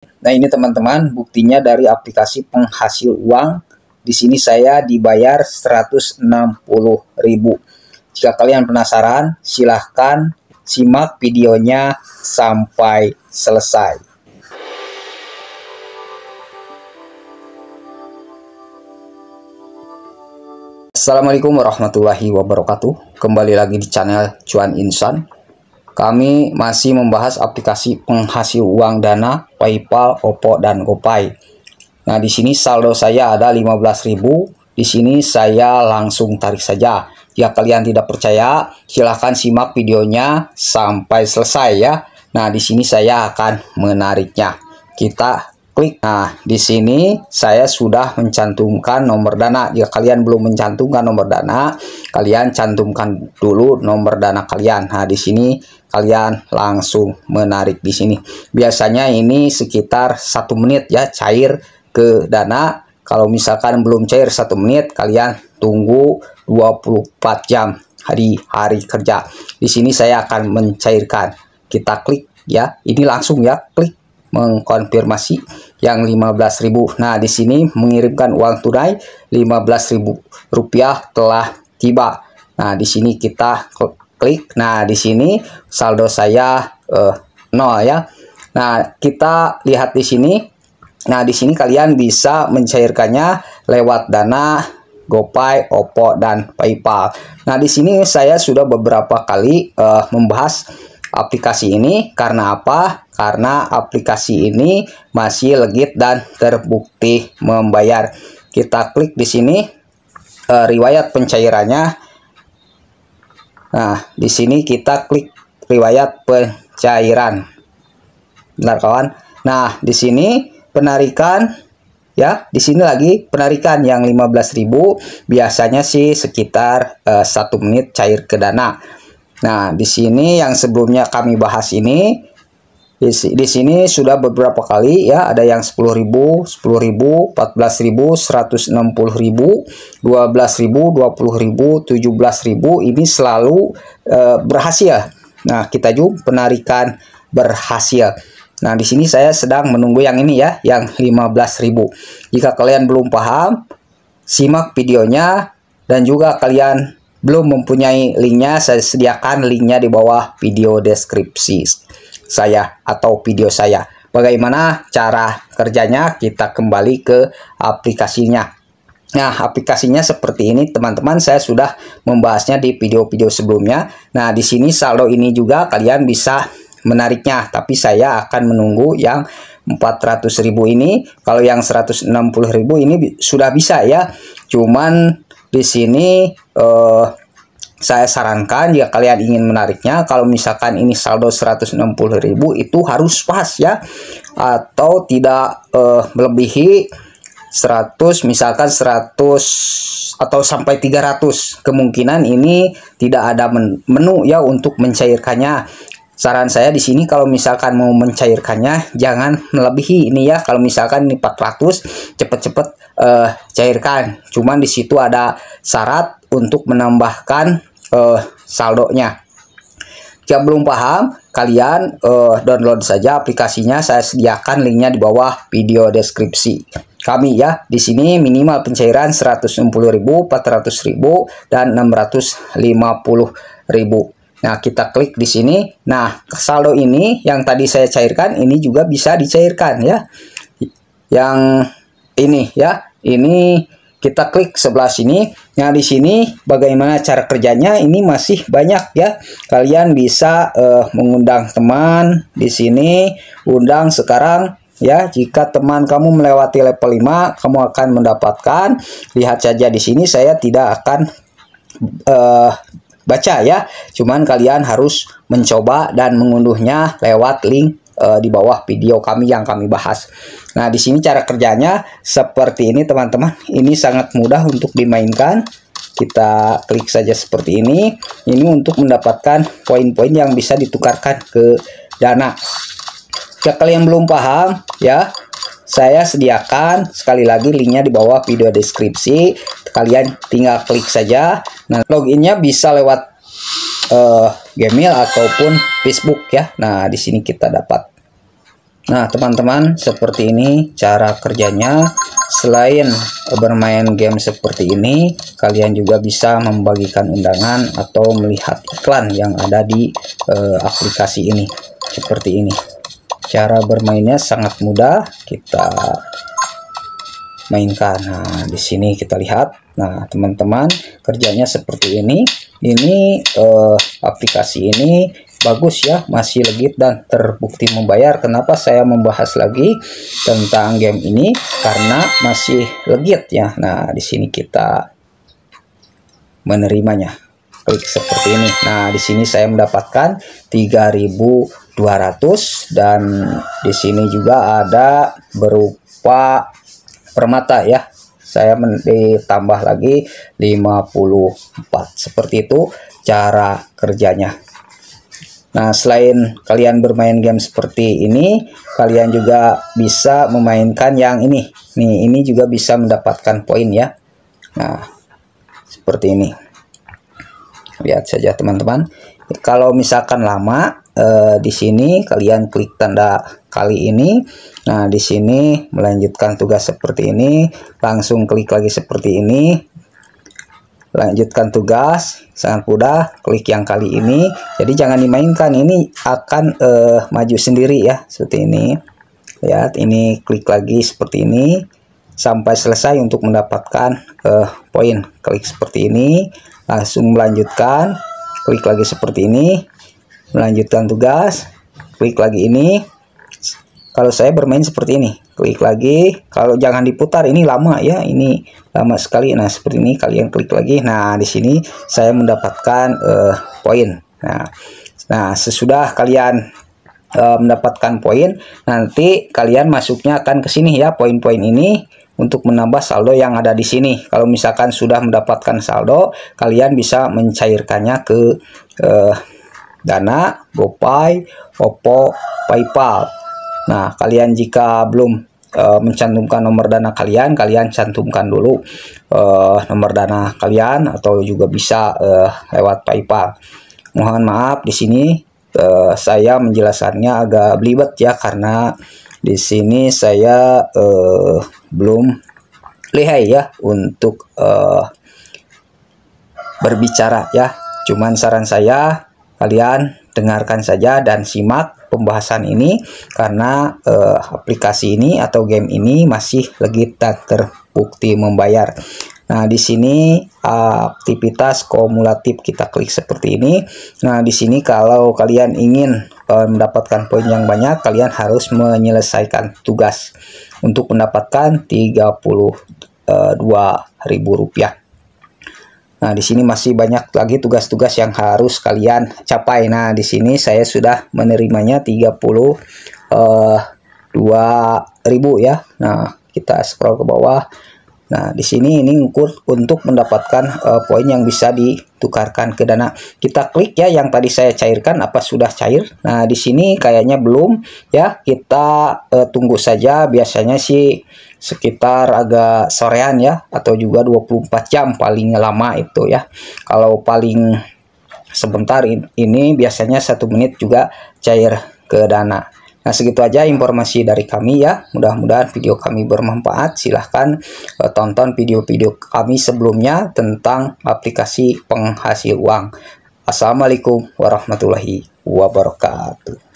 Nah, ini teman-teman buktinya dari aplikasi penghasil uang. Di sini saya dibayar 160.000. Jika kalian penasaran, silahkan simak videonya sampai selesai. Assalamualaikum warahmatullahi wabarakatuh. Kembali lagi di channel Cuan Insan. Kami masih membahas aplikasi penghasil uang Dana, PayPal, Oppo, dan GoPay. Nah, di sini saldo saya ada 15.000. Di sini saya langsung tarik saja. Jika kalian tidak percaya, silahkan simak videonya sampai selesai ya. Nah, di sini saya akan menariknya. Kita klik. Nah, di sini saya sudah mencantumkan nomor dana. Jika kalian belum mencantumkan nomor dana, kalian cantumkan dulu nomor dana kalian. Nah, di sini kalian langsung menarik di sini. Biasanya ini sekitar 1 menit ya cair ke dana. Kalau misalkan belum cair 1 menit, kalian tunggu 24 jam hari kerja. Di sini saya akan mencairkan. Kita klik ya. Ini langsung ya, klik mengkonfirmasi yang 15.000. Nah, di sini mengirimkan uang tunai 15.000 rupiah telah tiba. Nah, di sini kita klik. Nah, di sini saldo saya 0 ya. Nah, kita lihat di sini. Nah, di sini kalian bisa mencairkannya lewat Dana, GoPay, Oppo, dan PayPal. Nah, di sini saya sudah beberapa kali membahas aplikasi ini. Karena apa? Karena aplikasi ini masih legit dan terbukti membayar. Kita klik di sini riwayat pencairannya. Nah, di sini kita klik riwayat pencairan. Benar kawan? Nah, di sini penarikan ya, di sini lagi penarikan yang 15.000. Biasanya sih sekitar 1 menit cair ke dana. Nah, di sini yang sebelumnya kami bahas ini, di sini sudah beberapa kali ya, ada yang 10.000, 10.000, 14.000, 160.000, 12.000, 20.000, 17.000. Ini selalu berhasil. Nah, kita juga penarikan berhasil. Nah, di sini saya sedang menunggu yang ini ya, yang 15.000. Jika kalian belum paham, simak videonya, dan juga kalian belum mempunyai linknya, saya sediakan linknya di bawah video deskripsi saya atau video saya. Bagaimana cara kerjanya? Kita kembali ke aplikasinya. Nah, aplikasinya seperti ini teman-teman. Saya sudah membahasnya di video-video sebelumnya. Nah, di sini saldo ini juga kalian bisa menariknya, tapi saya akan menunggu yang 400.000 ini. Kalau yang 160.000 ini sudah bisa ya. Cuman di sini saya sarankan jika kalian ingin menariknya, kalau misalkan ini saldo 160.000 itu harus pas ya, atau tidak melebihi 100, misalkan 100 atau sampai 300. Kemungkinan ini tidak ada menu ya untuk mencairkannya. Saran saya di sini kalau misalkan mau mencairkannya jangan melebihi ini ya. Kalau misalkan ini 400, cepet-cepet cairkan. Cuman di situ ada syarat untuk menambahkan saldonya. Jika belum paham, kalian download saja aplikasinya. Saya sediakan linknya di bawah video deskripsi kami ya. Di sini minimal pencairan 160.000, 400.000, dan 650.000. Nah, kita klik di sini. Nah, saldo ini yang tadi saya cairkan ini juga bisa dicairkan ya. Yang ini ya, ini kita klik sebelah sini. Nah, di sini bagaimana cara kerjanya? Ini masih banyak ya. Kalian bisa mengundang teman di sini, undang sekarang ya. Jika teman kamu melewati level 5, kamu akan mendapatkan. Lihat saja di sini, saya tidak akan baca ya. Cuman kalian harus mencoba dan mengunduhnya lewat link di bawah video kami yang kami bahas. Nah, di sini cara kerjanya seperti ini teman-teman. Ini sangat mudah untuk dimainkan. Kita klik saja seperti ini. Ini untuk mendapatkan poin-poin yang bisa ditukarkan ke dana. Jika kalian belum paham ya, saya sediakan sekali lagi linknya di bawah video deskripsi. Kalian tinggal klik saja. Nah, loginnya bisa lewat Gmail ataupun Facebook ya. Nah, di sini kita dapat. Nah, teman-teman, seperti ini cara kerjanya. Selain bermain game seperti ini, kalian juga bisa membagikan undangan atau melihat iklan yang ada di aplikasi ini. Seperti ini. Cara bermainnya sangat mudah, kita mainkan. Nah, di sini kita lihat. Nah, teman-teman, kerjanya seperti ini. Ini aplikasi ini bagus ya, masih legit dan terbukti membayar. Kenapa saya membahas lagi tentang game ini? Karena masih legit ya. Nah, di sini kita menerimanya. Klik seperti ini. Nah, di sini saya mendapatkan 3.200 dan di sini juga ada berupa permata ya. Saya ditambah lagi 54. Seperti itu cara kerjanya. Nah, selain kalian bermain game seperti ini, kalian juga bisa memainkan yang ini. Nih, ini juga bisa mendapatkan poin ya. Nah, seperti ini. Lihat saja teman-teman. Kalau misalkan lama, di sini kalian klik tanda kali ini. Nah, di sini melanjutkan tugas seperti ini. Langsung klik lagi seperti ini. Lanjutkan tugas, sangat mudah, klik yang kali ini. Jadi jangan dimainkan, ini akan maju sendiri ya, seperti ini. Lihat, ini klik lagi seperti ini sampai selesai untuk mendapatkan poin. Klik seperti ini, langsung melanjutkan, klik lagi seperti ini, melanjutkan tugas, klik lagi ini. Kalau saya bermain seperti ini, klik lagi. Kalau jangan diputar, ini lama ya, ini lama sekali. Nah, seperti ini kalian klik lagi. Nah, di sini saya mendapatkan poin. Nah, sesudah kalian mendapatkan poin, nanti kalian masuknya akan ke sini ya, poin-poin ini untuk menambah saldo yang ada di sini. Kalau misalkan sudah mendapatkan saldo, kalian bisa mencairkannya ke Dana, GoPay, Oppo, PayPal. Nah, kalian jika belum mencantumkan nomor dana kalian cantumkan dulu nomor dana kalian, atau juga bisa lewat PayPal. Mohon maaf di sini saya menjelaskannya agak belibet ya, karena di sini saya belum lihai ya untuk berbicara ya. Cuman saran saya, kalian dengarkan saja dan simak pembahasan ini, karena aplikasi ini atau game ini masih legit dan terbukti membayar. Nah, di sini aktivitas kumulatif kita klik seperti ini. Nah, di sini kalau kalian ingin mendapatkan poin yang banyak, kalian harus menyelesaikan tugas untuk mendapatkan Rp32.000. Nah, di sini masih banyak lagi tugas-tugas yang harus kalian capai. Nah, di sini saya sudah menerimanya 32.000 ya. Nah, kita scroll ke bawah. Nah, di sini ini ukur untuk mendapatkan poin yang bisa ditukarkan ke Dana. Kita klik ya yang tadi saya cairkan, apa sudah cair. Nah, di sini kayaknya belum ya. Kita tunggu saja, biasanya sih sekitar agak sorean ya, atau juga 24 jam paling lama itu ya. Kalau paling sebentar ini biasanya 1 menit juga cair ke Dana. Nah, segitu aja informasi dari kami ya. Mudah-mudahan video kami bermanfaat. Silahkan tonton video-video kami sebelumnya tentang aplikasi penghasil uang. Assalamualaikum warahmatullahi wabarakatuh.